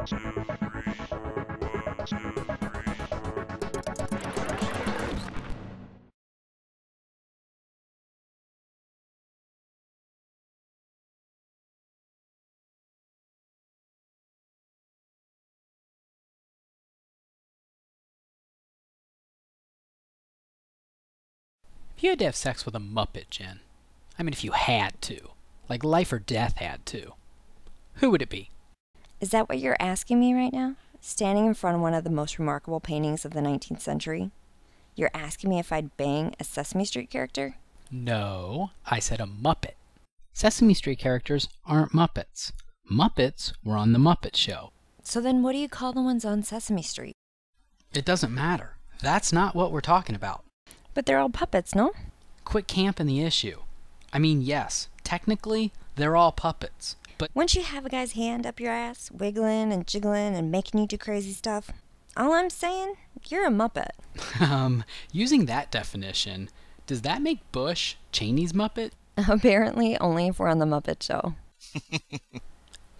If you had to have sex with a Muppet, Jen, I mean if you had to, like life or death had to, who would it be? Is that what you're asking me right now? Standing in front of one of the most remarkable paintings of the 19th century? You're asking me if I'd bang a Sesame Street character? No, I said a Muppet. Sesame Street characters aren't Muppets. Muppets were on The Muppet Show. So then what do you call the ones on Sesame Street? It doesn't matter. That's not what we're talking about. But they're all puppets, no? Quit camping the issue. I mean, yes, technically, they're all puppets, but Once you have a guy's hand up your ass, wiggling and jiggling and making you do crazy stuff, all I'm saying, you're a Muppet. using that definition, does that make Bush Cheney's Muppet? Apparently only if we're on the Muppet Show.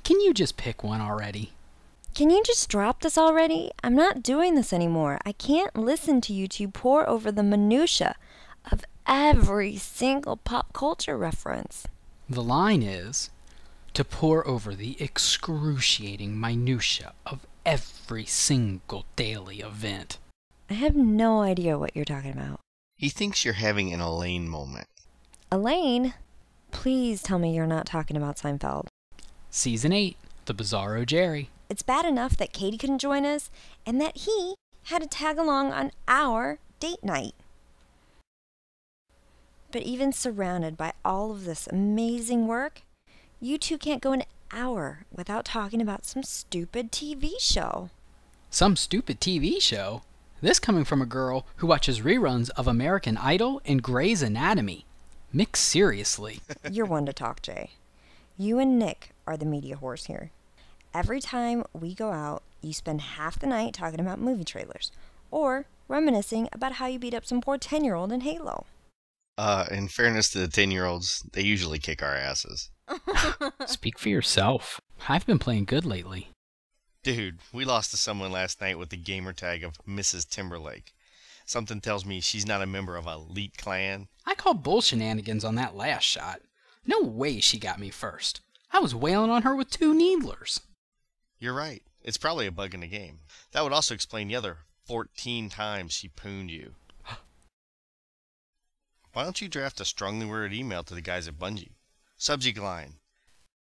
Can you just pick one already? Can you just drop this already? I'm not doing this anymore. I can't listen to you two pour over the minutia of every single pop culture reference. The line is to pour over the excruciating minutia of every single daily event. I have no idea what you're talking about. He thinks you're having an Elaine moment. Elaine, please tell me you're not talking about Seinfeld. Season 8, The Bizarro Jerry. It's bad enough that Katie couldn't join us and that he had to tag along on our date night. But even surrounded by all of this amazing work, you two can't go an hour without talking about some stupid TV show. Some stupid TV show? This coming from a girl who watches reruns of American Idol and Grey's Anatomy. Mixed seriously. You're one to talk, Jay. You and Nick are the media horse here. Every time we go out, you spend half the night talking about movie trailers or reminiscing about how you beat up some poor 10-year-old in Halo. In fairness to the 10-year-olds, they usually kick our asses. Speak for yourself. I've been playing good lately. Dude, we lost to someone last night with the gamer tag of Mrs. Timberlake. Something tells me she's not a member of an elite clan. I called bull shenanigans on that last shot. No way she got me first. I was wailing on her with 2 needlers. You're right. It's probably a bug in the game. That would also explain the other 14 times she pooned you. Why don't you draft a strongly worded email to the guys at Bungie? Subject line: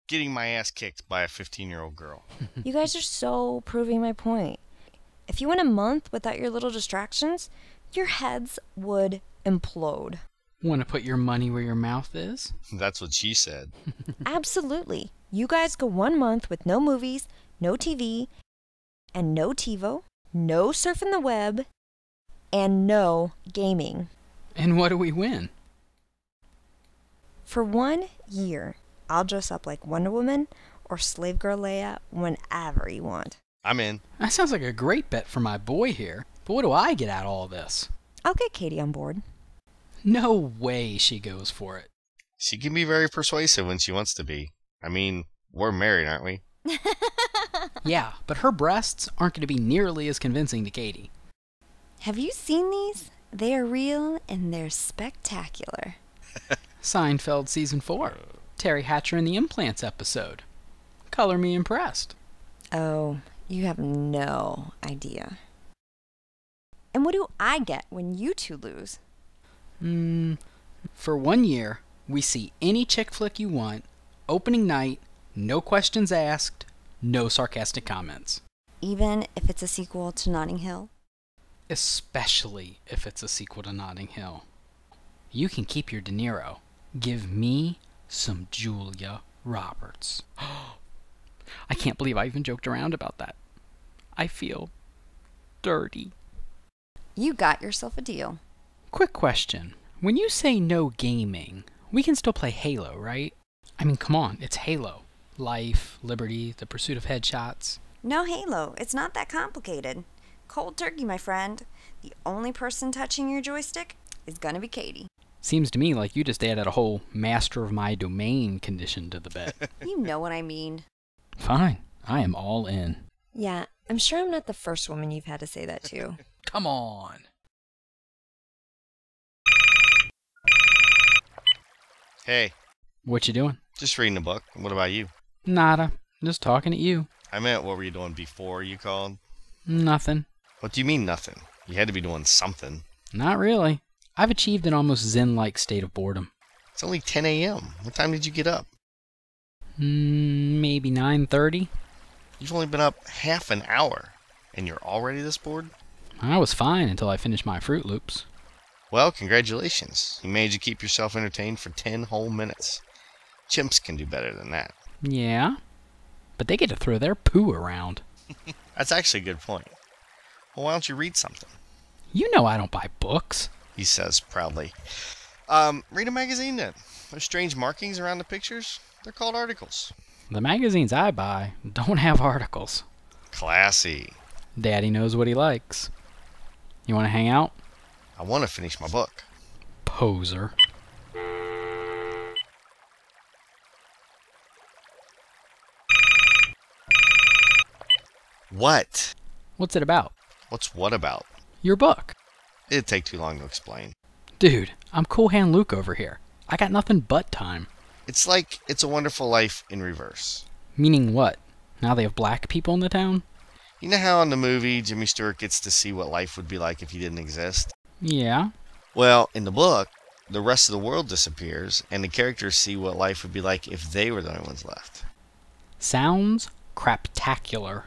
getting my ass kicked by a 15-year-old girl. You guys are so proving my point. If you went a month without your little distractions, your heads would implode. Want to put your money where your mouth is? That's what she said. Absolutely. You guys go 1 month with no movies, no TV, and no TiVo, no surfing the web, and no gaming. And what do we win? For 1 year, I'll dress up like Wonder Woman or Slave Girl Leia whenever you want. I'm in. That sounds like a great bet for my boy here. But what do I get out of all this? I'll get Katie on board. No way she goes for it. She can be very persuasive when she wants to be. I mean, we're married, aren't we? Yeah, but her breasts aren't going to be nearly as convincing to Katie. Have you seen these? They are real and they're spectacular. Seinfeld Season 4. Terry Hatcher in the Implants episode. Color me impressed. Oh, you have no idea. And what do I get when you two lose? For 1 year, we see any chick flick you want, opening night, no questions asked, no sarcastic comments. Even if it's a sequel to Notting Hill? Especially if it's a sequel to Notting Hill. You can keep your De Niro. Give me some Julia Roberts. I can't believe I even joked around about that. I feel dirty. You got yourself a deal. Quick question. When you say no gaming, we can still play Halo, right? I mean, come on, it's Halo. Life, liberty, the pursuit of headshots. No Halo. It's not that complicated. Cold turkey, my friend. The only person touching your joystick is gonna be Katie. Seems to me like you just added a whole master of my domain condition to the bet. You know what I mean. Fine. I am all in. Yeah, I'm sure I'm not the first woman you've had to say that to. Come on. Hey, What you doing? just reading a book. What about you? Nada. Just talking at you. I meant, what were you doing before you called? Nothing. What do you mean, nothing? You had to be doing something. Not really. I've achieved an almost zen-like state of boredom. It's only 10 a.m. What time did you get up? Maybe 9:30. You've only been up half an hour, and you're already this bored? I was fine until I finished my Fruit Loops. Well, congratulations. You managed to keep yourself entertained for 10 whole minutes. Chimps can do better than that. Yeah, but they get to throw their poo around. That's actually a good point. Well, why don't you read something? You know I don't buy books. He says proudly. Read a magazine then. There's strange markings around the pictures. They're called articles. The magazines I buy don't have articles. Classy. Daddy knows what he likes. You want to hang out? I want to finish my book. Poser. What? What's it about? What's what about? Your book. It'd take too long to explain. Dude, I'm Cool Hand Luke over here. I got nothing but time. It's like It's a Wonderful Life in reverse. Meaning what? Now they have black people in the town? You know how in the movie Jimmy Stewart gets to see what life would be like if he didn't exist? Yeah. Well, in the book, the rest of the world disappears, and the characters see what life would be like if they were the only ones left. Sounds craptacular.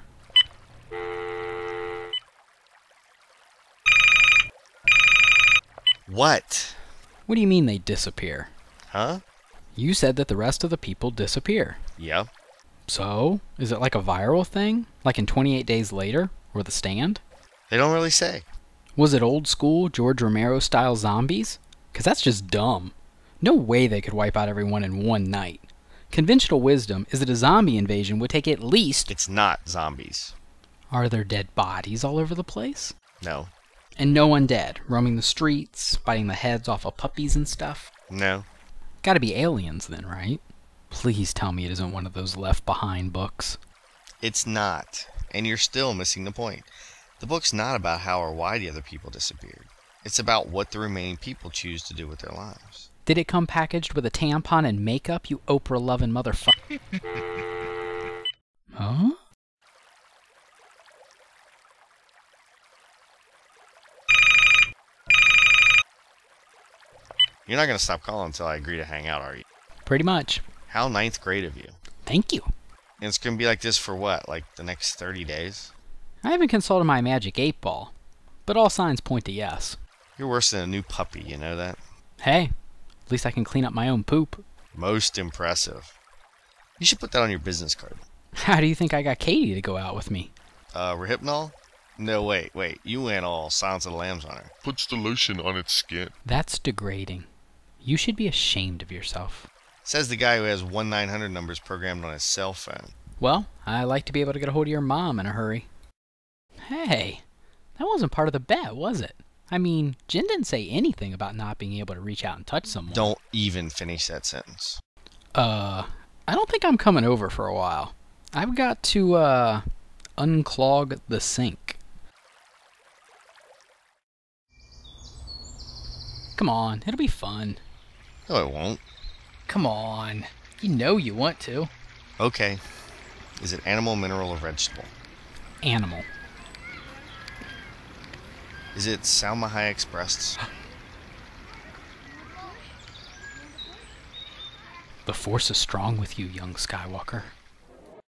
What? What do you mean they disappear? Huh? You said that the rest of the people disappear. Yeah. So, is it like a viral thing? Like in 28 Days Later? Or The Stand? They don't really say. Was it old school George Romero style zombies? 'Cause that's just dumb. No way they could wipe out everyone in one night. Conventional wisdom is that a zombie invasion would take at least... It's not zombies. Are there dead bodies all over the place? No. And no undead, roaming the streets, biting the heads off of puppies and stuff? No. Gotta be aliens then, right? Please tell me it isn't one of those Left Behind books. It's not. And you're still missing the point. The book's not about how or why the other people disappeared. It's about what the remaining people choose to do with their lives. Did it come packaged with a tampon and makeup, you Oprah-loving motherfucker? Huh? You're not going to stop calling until I agree to hang out, are you? Pretty much. How ninth grade of you? Thank you. And it's going to be like this for what? Like the next 30 days? I haven't consulted my magic 8-ball, but all signs point to yes. You're worse than a new puppy, you know that? Hey, at least I can clean up my own poop. Most impressive. You should put that on your business card. How do you think I got Katie to go out with me? Rehypnol? No, wait. You went all Silence of the Lambs on her. Puts the lotion on its skin. That's degrading. You should be ashamed of yourself. Says the guy who has 1-900 numbers programmed on his cell phone. Well, I like to be able to get a hold of your mom in a hurry. Hey, that wasn't part of the bet, was it? I mean, Jen didn't say anything about not being able to reach out and touch someone. Don't even finish that sentence. I don't think I'm coming over for a while. I've got to, unclog the sink. Come on, it'll be fun. No, it won't. Come on. You know you want to. Okay. Is it animal, mineral, or vegetable? Animal. Is it Salma Hayek's breasts? The Force is strong with you, young Skywalker.